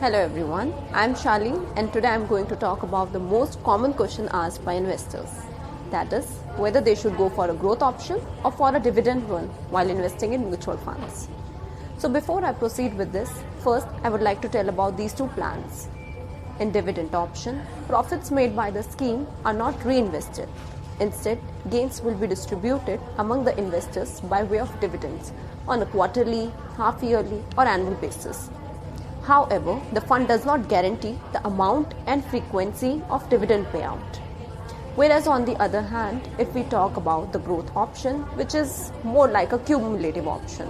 Hello everyone, I am Shali and today I am going to talk about the most common question asked by investors. That is, whether they should go for a growth option or for a dividend one while investing in mutual funds. So before I proceed with this, first I would like to tell about these two plans. In dividend option, profits made by the scheme are not reinvested. Instead, gains will be distributed among the investors by way of dividends on a quarterly, half-yearly or annual basis. However, the fund does not guarantee the amount and frequency of dividend payout. Whereas on the other hand, if we talk about the growth option, which is more like a cumulative option,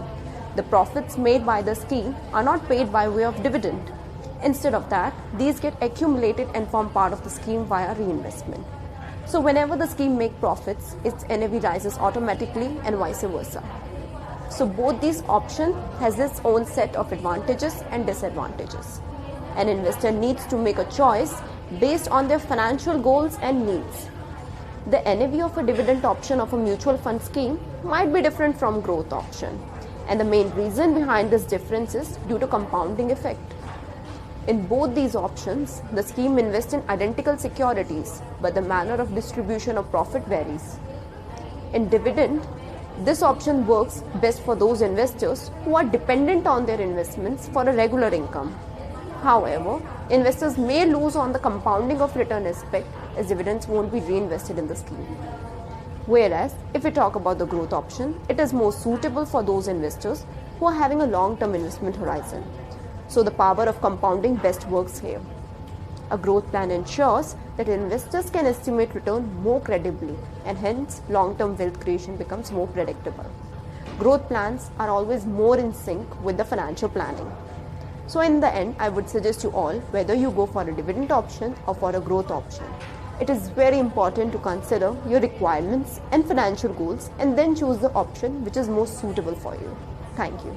the profits made by the scheme are not paid by way of dividend. Instead of that, these get accumulated and form part of the scheme via reinvestment. So whenever the scheme makes profits, its NAV rises automatically and vice versa. So both these options has its own set of advantages and disadvantages. An investor needs to make a choice based on their financial goals and needs. The NAV of a dividend option of a mutual fund scheme might be different from growth option. And the main reason behind this difference is due to compounding effect. In both these options, the scheme invests in identical securities, but the manner of distribution of profit varies. In dividend, this option works best for those investors who are dependent on their investments for a regular income. However, investors may lose on the compounding of return aspect as dividends won't be reinvested in the scheme. Whereas, if we talk about the growth option, it is more suitable for those investors who are having a long-term investment horizon. So the power of compounding best works here. A growth plan ensures that investors can estimate return more credibly and hence long-term wealth creation becomes more predictable. Growth plans are always more in sync with the financial planning. So in the end, I would suggest you all whether you go for a dividend option or for a growth option. It is very important to consider your requirements and financial goals and then choose the option which is most suitable for you. Thank you.